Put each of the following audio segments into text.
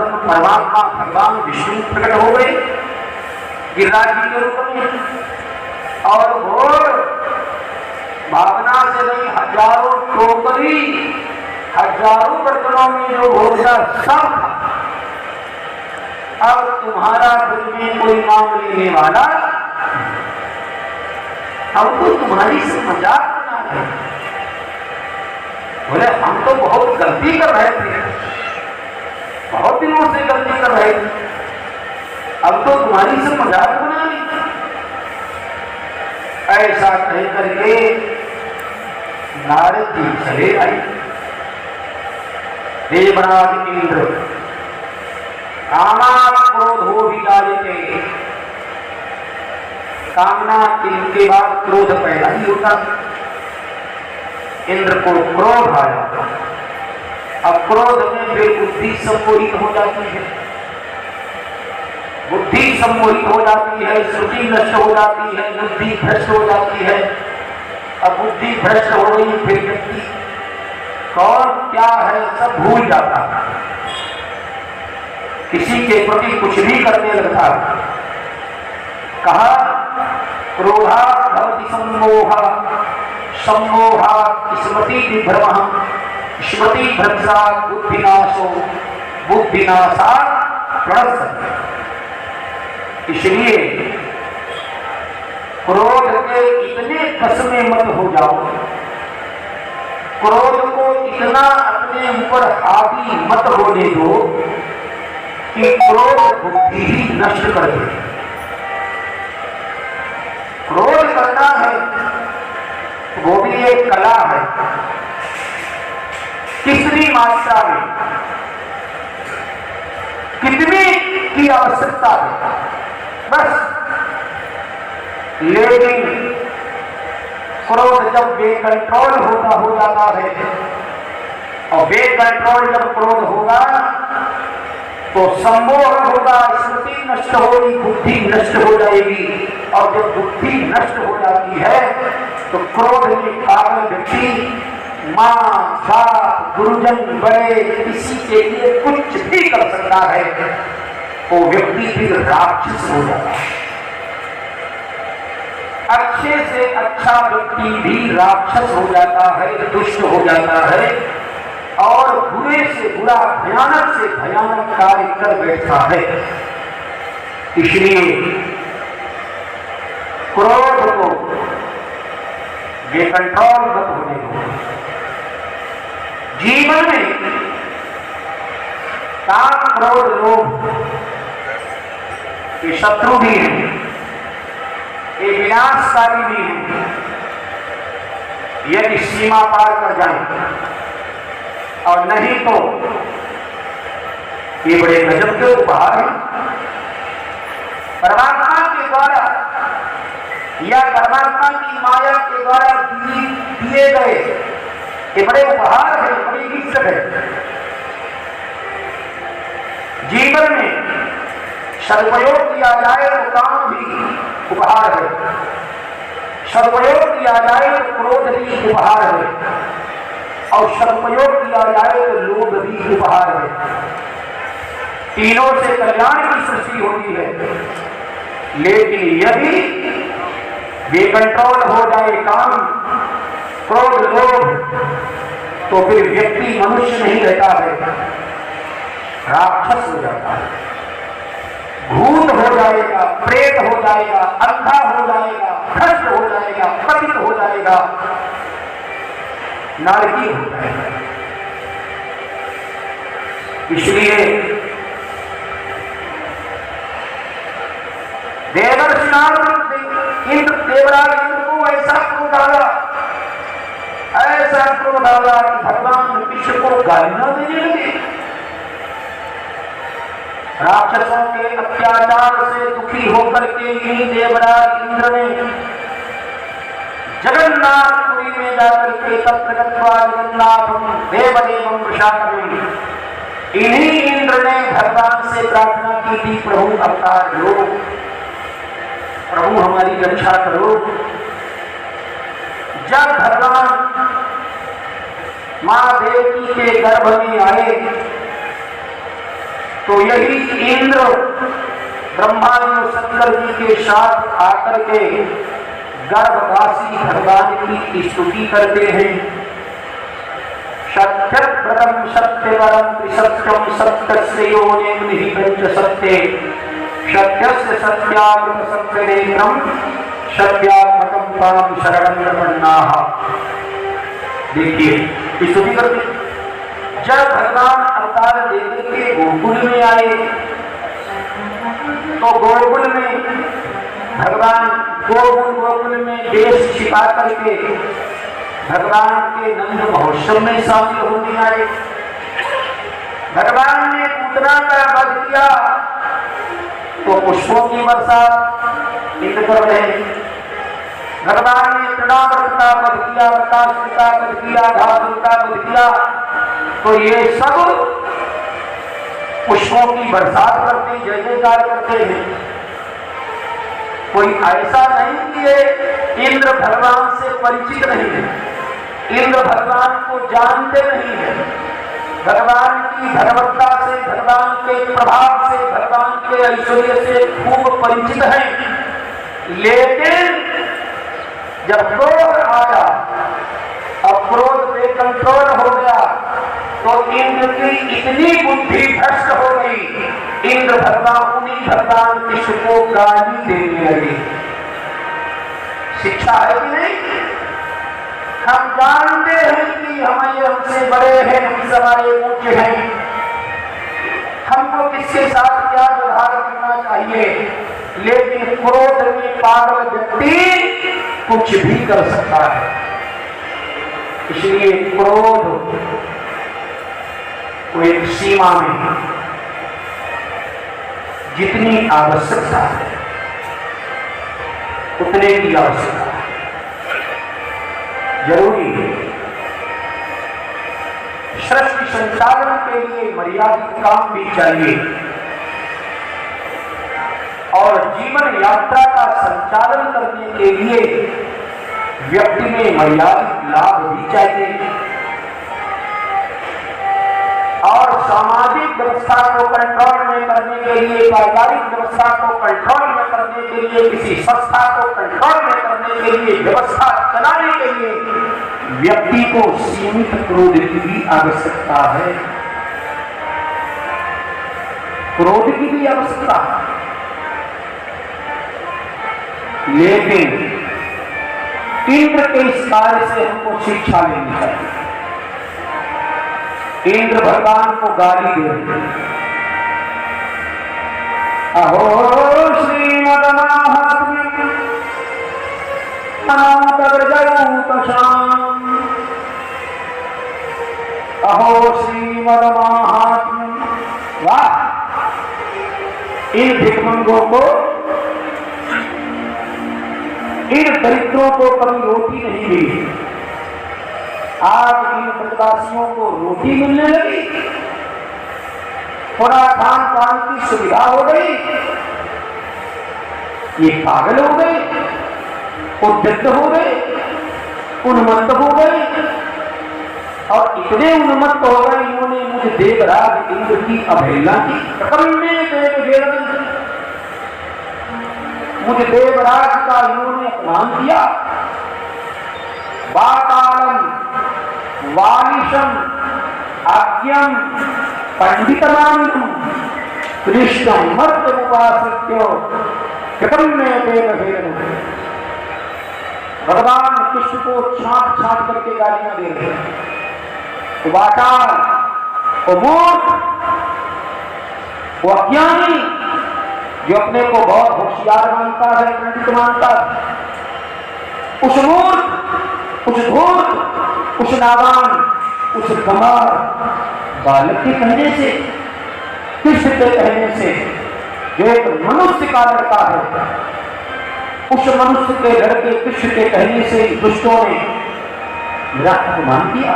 ब्रह्म परमात्मा भगवान विष्णु प्रकट हो गए गिरिराज जी के रूप में, और घोर भावना से नहीं, हजारों टोकरी, हजारों बर्तनों में जो भोग था सब था। अब तुम्हारा दिल में कोई मांग लेने वाला, अब तो तुम्हारी से मजाक बना रहे। बोले हम तो बहुत गलती कर रहे थे, बहुत दिनों से गलती कर रहे थे, अब तो तुम्हारी से मजाक बना ली। ऐसा कह करके नारद जी चले आई। देवराज इंद्र कामात् क्रोधो विजायते, कामना के बाद क्रोध पैदा ही होता। इंद्र को क्रोध आया, अब क्रोध में फिर बुद्धि सम्मोहित हो जाती है, बुद्धि सम्मोहित हो जाती है, श्रुति नष्ट हो जाती है, बुद्धि भ्रष्ट हो जाती है। अब बुद्धि भ्रष्ट हो गई, फिर व्यक्ति कौन क्या है सब भूल जाता है, किसी के प्रति कुछ भी करने लगता। कहा क्रोधात् भवति सम्मोहः, सम्मोहात् स्मृति विभ्रमः, स्मृति भ्रंशात् बुद्धिनाशो, बुद्धिनाशात् प्रणश्यति। इसलिए क्रोध के इतने कस में मत हो जाओ, क्रोध को इतना अपने ऊपर हावी मत होने दो कि क्रोध बुद्धि ही नष्ट कर दे। क्रोध करना है वो भी एक कला है, कितनी मात्रा में, कितनी की आवश्यकता है बस। लेकिन क्रोध जब बेकंट्रोल हो जाता है, और बेकंट्रोल जब क्रोध होगा तो सम्मोह होगा, स्मृति नष्ट होगी, बुद्धि नष्ट हो जाएगी। और जब बुद्धि नष्ट हो जाती है तो क्रोध में पागल व्यक्ति मां बाप गुरुजन बड़े किसी के लिए कुछ भी कर सकता है, वो व्यक्ति फिर राक्षस हो जाता है। अच्छे से अच्छा व्यक्ति भी राक्षस हो जाता है, दुष्ट हो जाता है, और बुरे से बुरा भयानक से भयानक कार्य कर बैठता है। इसलिए क्रोध को बेकंट्रोल मत होने दो। जीवन में काम क्रोध लोभ ये शत्रु भी हैं, ये विनाशकारी भी हैं। यदि सीमा पार कर जाए और नहीं तो ये बड़े गजब के उपहार हैं परमात्मा के द्वारा या परमात्मा की माया के द्वारा दिए गए। ये बड़े उपहार है, बड़ी इज्जत है। जीवन में सदुपयोग किया जाए तो काम भी उपहार है, सदुपयोग किया जाए तो क्रोध भी उपहार है, और सदुपयोग किया जाए तो लोभ भी उपहार है। तीनों से कल्याण की सृष्टि होती है। लेकिन यदि बेकंट्रोल हो जाए काम क्रोध लोभ तो फिर व्यक्ति मनुष्य नहीं रहता है, राक्षस हो जाता है, भूत हो जाएगा, प्रेत हो जाएगा, अंधा हो जाएगा, भ्रष्ट हो जाएगा, पतित हो जाएगा, नारकी हो जाएगा। इसलिए देवर्षि इंद्र देवराज इंद्र को ऐसा क्रोध आया, ऐसा क्रोध आया कि भगवान विष्णु को गालियां देने लगे। राक्षसों के अत्याचार से दुखी होकर के ही देवराज इंद्र ने जगन्नाथपुरी में जाकर के तत्र गत्वा जगन्नाथं देवदेवं प्रसादं, इन्हीं इंद्र ने भगवान से प्रार्थना की थी, प्रभु अवतार लो, प्रभु हमारी रक्षा करो। जब भगवान मां देवकी के गर्भ में आए तो यही इंद्र ब्रह्मा जी और शंकर जी के साथ आकर के गर्भवासी भगवान की स्तुति करते हैं। सत्यव्रतम सत्यवरम त्रिसत्यम सत्यस्य योनिं निहितं सत्ये सत्यस्य सत्याव्रत सत्यनेत्रम सत्यात्मकं तां शरणं प्रपन्नाः। देखिए स्तुति करते। जब भगवान अवतार लेकर के गोकुल में आए तो गोकुल में भगवान गोकुल में देश छिपा करके भगवान के नंद महोत्सव में शामिल होने आए। भगवान ने पूतना का वध किया तो पुष्पों की वर्षा इंद्र कर रहे हैं। भगवान ने तृणावर्त का वध किया, वृतासुर का वध किया, घासुर का वध किया, तो ये सब पुष्पों की बरसात करते जय जयकार करते हैं। कोई ऐसा नहीं कि ये इंद्र भगवान से परिचित नहीं है, इंद्र भगवान को जानते नहीं है, भगवान की धर्मता से, भगवान के प्रभाव से, भगवान के ऐश्वर्य से खूब परिचित हैं। लेकिन जब क्रोध आया, अब क्रोध बेकंट्रोल हो गया, तो इंद्र की इतनी बुद्धि भ्रष्ट हो गई, इंद्र भगवान उन्हीं भगवान कृष्ण को गाली देने लगे। शिक्षा है कि नहीं? हम जानते हैं कि हमारे हमसे बड़े हैं, हम हमारे ऊंचे हैं, हमको किसके साथ क्या व्यवहार करना चाहिए, लेकिन क्रोध में पागल व्यक्ति कुछ भी कर सकता है। इसलिए क्रोध को एक सीमा में जितनी आवश्यकता है उतने की आवश्यकता है, जरूरी है। सृष्टि संचालन के लिए मर्यादित काम भी चाहिए और जीवन यात्रा का संचालन करने के लिए व्यक्ति में मर्यादित लाभ भी चाहिए और सामाजिक व्यवस्था को कंट्रोल में करने के लिए, पारिवारिक व्यवस्था को कंट्रोल में करने के लिए, किसी संस्था को कंट्रोल में करने के लिए, व्यवस्था चलाने के लिए व्यक्ति को सीमित क्रोध की भी आवश्यकता है, क्रोध की भी आवश्यकता है। लेकिन इंद्र के इस कार्य से हमको शिक्षा लेनी चाहिए। इंद्र भगवान को गाली दे रहे हैं। अहो श्रीमद्महात्म्यम् अनन्तविजयौकशाम्, अहो श्रीमद्महात्म्यम्। वाह! इन भिखमंगों को, इन दरिद्रों को कभी रोटी नहीं मिली, आज इन प्रवासियों को रोटी मिलने लगी, थोड़ा खान पान की सुविधा हो गई, ये पागल हो गए, उद्यत हो गए, उन्मत्त हो गए और इतने उन्मत्त हो गए इन्होंने मुझे देवराज इंद्र की अवहेलना की। मुझे देवराज का इन्होंने अपमान किया। वातालम वालिशम आज्ञम पंडितमानम कृष्णम मर्तमुपाश्रित्य कृतम में देवहेलनम। भगवान कृष्ण को छांट छांट करके गालियां दे रहे हैं। वाताल, वो मूर्ख, वो अज्ञानी जो अपने को बहुत होशियार मानता है, पंडित मानता है, उस मूर्ख, उस धूर्त, उस नादान, उस गंवार बालक के कहने से, कृष्ण के कहने से, जो एक मनुष्य का लड़का है, उस मनुष्य के लड़के कृष्ण के कहने से दुष्टों ने मेरा अपमान किया।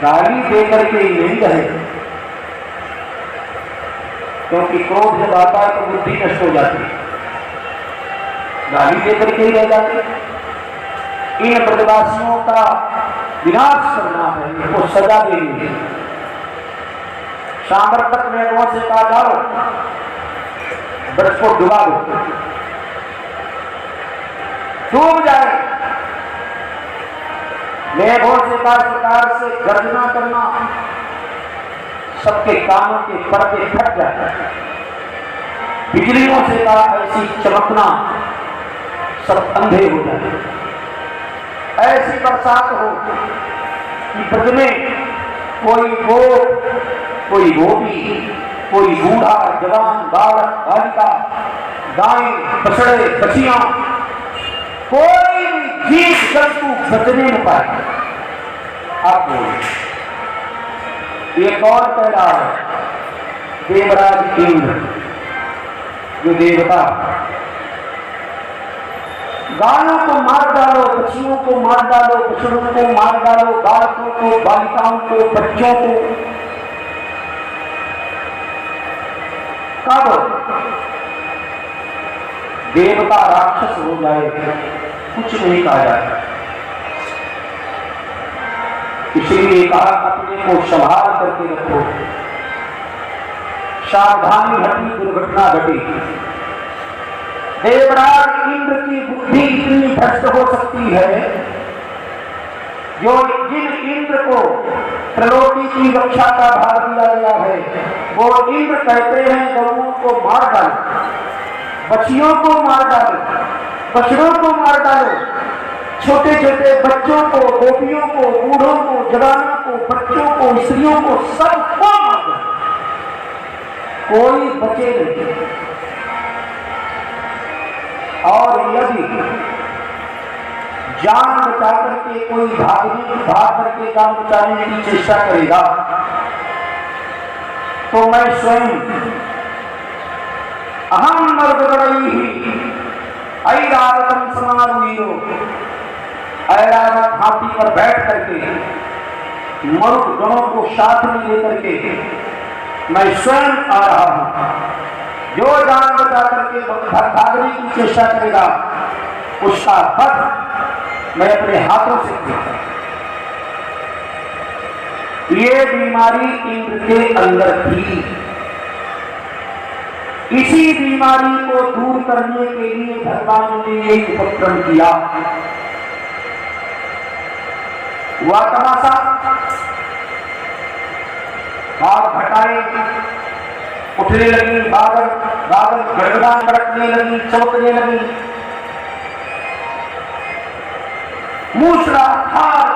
गाली देकर के ही नहीं रहे, क्योंकि क्रोध जब आता है तो बुद्धि नष्ट हो जाती है, गाली देकर के ही रह जाते। इन ब्रजवासियों का विनाश करना है, इनको सजा देनी है। सामर्थक मेघों से कहा जाओ वृक्ष को डुबा दो, डूब जाए। मेघों से कहा सरकार से गर्जना करना, सबके कानों के पर्दे फट जाए। बिजलियों से कहा ऐसी चमकना, सब अंधे हो जाए। ऐसी बरसात हो कि ब्रज में कोई गोप, कोई गोपी, कोई बूढ़ा, जवान, बालक, बालिका, गायें, बछड़े, बछियां, कोई भी जीव जंतु बचने न पाए। आप एक और कह रहा है, देवराज इंद्र जो देवता, गायों को मार डालो, बच्चियों को मार डालो, बछड़ों को मार डालो, बालकों को, बालिकाओं को, बच्चों को। कब देवता राक्षस हो जाए कुछ नहीं कहा जाए। इसलिए कहा अपने को संभाल करके रखो, सावधानी घटी दुर्घटना घटी। देवराज इंद्र की बुद्धि इतनी भ्रष्ट हो सकती है, जो जिन इंद्र को त्रिलोकी की रक्षा का भार दिया गया है, वो इंद्र कहते हैं गौओं को मार डालो, बच्चियों को मार डालो, बछड़ों को मार डालो, छोटे छोटे बच्चों को, गोपियों को, बूढ़ों को, जवानों को, बच्चों को, स्त्रियों को, सबको मार दो, कोई बचे नहीं। और यदि जान बचा करके कोई भाग करके जान बचाने की चेष्टा करेगा तो मैं स्वयं अहम मर्दगणई ही ऐरावतम समारूढ़ो, ऐरावत हाथी पर बैठ करके मरुद गणों को साथ में लेकर के मैं स्वयं आ रहा हूं। जो जान बचा करके भागने की चेष्टा करेगा उसका वध मैं अपने हाथों से करूंगा। ये बीमारी इंद्र के अंदर थी। इसी बीमारी को दूर करने के लिए भगवान ने एक उपक्रम किया। हुआ तमाशा, बाघ घटाए उठने लगी, बादल बादल गड़गड़ा कड़कने लगी, चमकने लगी, मूसलाधार